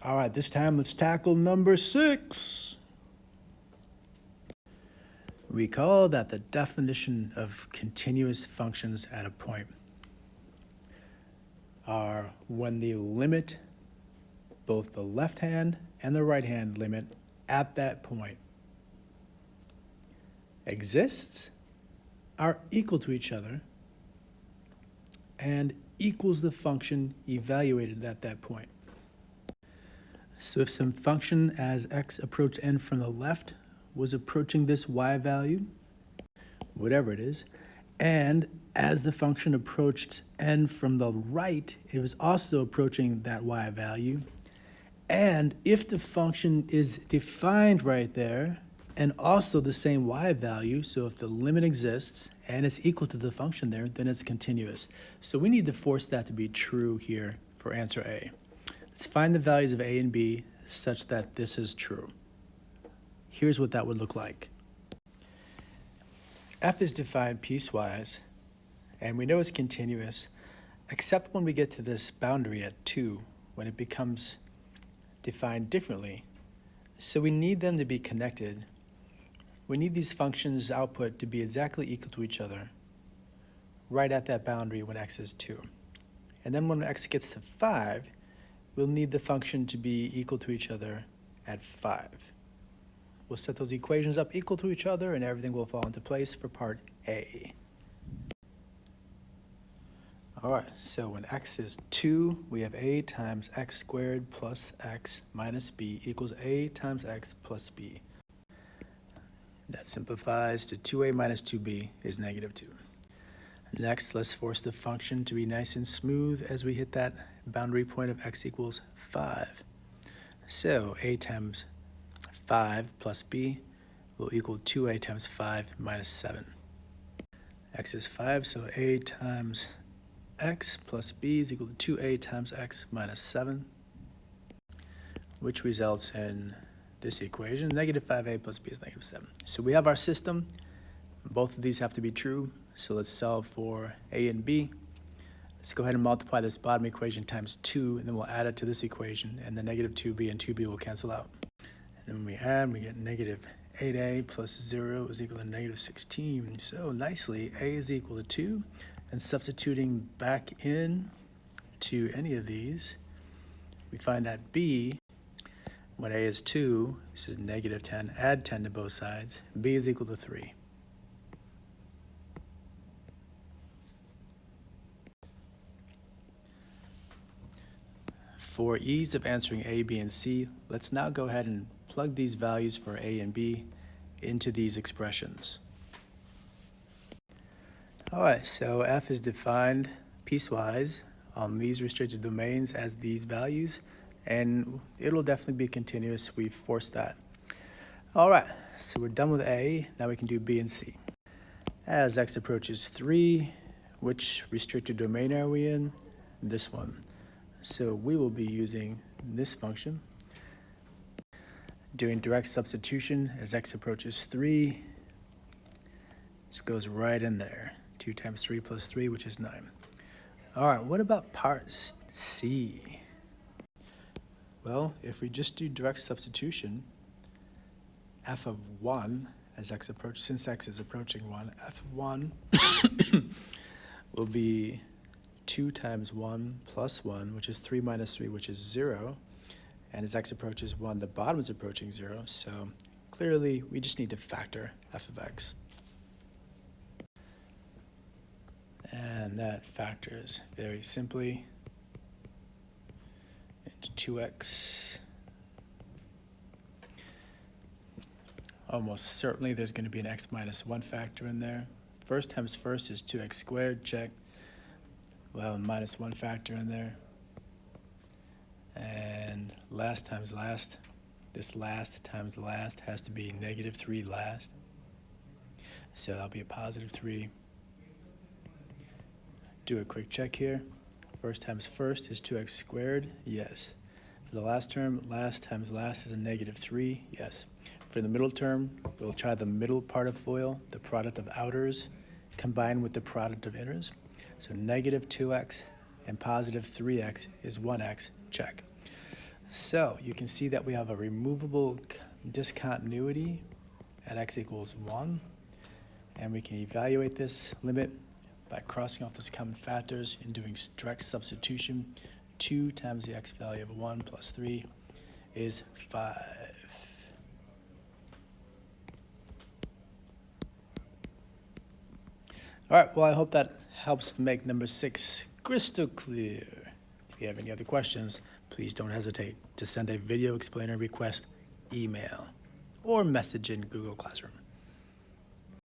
All right, this time let's tackle number 6. Recall that the definition of continuous functions at a point are when the limit, both the left hand and the right hand limit at that point exists, are equal to each other, and equals the function evaluated at that point. So if some function as x approached n from the left was approaching this y value, whatever it is, and as the function approached n from the right, it was also approaching that y value. And if the function is defined right there, and also the same y value, so if the limit exists and it's equal to the function there, then it's continuous. So we need to force that to be true here for answer A. Let's find the values of A and B such that this is true. Here's what that would look like. F is defined piecewise, and we know it's continuous, except when we get to this boundary at 2, when it becomes defined differently. So we need them to be connected. We need these functions' output to be exactly equal to each other right at that boundary when x is 2. And then when x gets to 5, we'll need the function to be equal to each other at 5. We'll set those equations up equal to each other and everything will fall into place for part A. All right, so when x is 2, we have a times x squared plus x minus b equals a times x plus b. That simplifies to 2a minus 2b is negative 2. Next, let's force the function to be nice and smooth as we hit that boundary point of x equals 5. So a times 5 plus b will equal 2a times 5 minus 7. X is 5, so a times x plus b is equal to 2a times x minus 7, which results in this equation, negative 5a plus b is negative 7. So we have our system. Both of these have to be true. So let's solve for a and b. Let's go ahead and multiply this bottom equation times 2, and then we'll add it to this equation, and the negative 2b and 2b will cancel out. And when we add, we get negative 8a plus 0 is equal to negative 16. So nicely, a is equal to 2. And substituting back in to any of these, we find that b, when a is 2, this is negative 10, add 10 to both sides, b is equal to 3. For ease of answering A, B, and C, let's now go ahead and plug these values for A and B into these expressions. All right, so F is defined piecewise on these restricted domains as these values, and it'll definitely be continuous. We've forced that. All right, so we're done with A. Now we can do B and C. As x approaches 3, which restricted domain are we in? This one. So we will be using this function. Doing direct substitution as x approaches 3. This goes right in there. 2 times 3 plus 3, which is 9. All right, what about part C? Well, if we just do direct substitution, f of 1 as x approaches, since x is approaching 1, f of 1 will be 2 times 1 plus 1, which is 3 minus 3, which is 0. And as x approaches 1, the bottom is approaching 0. So clearly, we just need to factor f of x. And that factors very simply into 2x. Almost certainly there's going to be an x minus 1 factor in there. First times first is 2x squared, check. We'll have a minus 1 factor in there. And last times last, this last times last has to be negative 3 last. So that'll be a positive 3. Do a quick check here. First times first is 2x squared, yes. For the last term, last times last is a negative 3, yes. For the middle term, we'll try the middle part of FOIL, the product of outers combined with the product of inners. So negative 2x and positive 3x is 1x, check. So you can see that we have a removable discontinuity at x equals 1, and we can evaluate this limit by crossing off those common factors and doing direct substitution. 2 times the x value of 1 plus 3 is 5. All right, well, I hope that helps make number 6 crystal clear. If you have any other questions, please don't hesitate to send a video explainer request email or message in Google Classroom.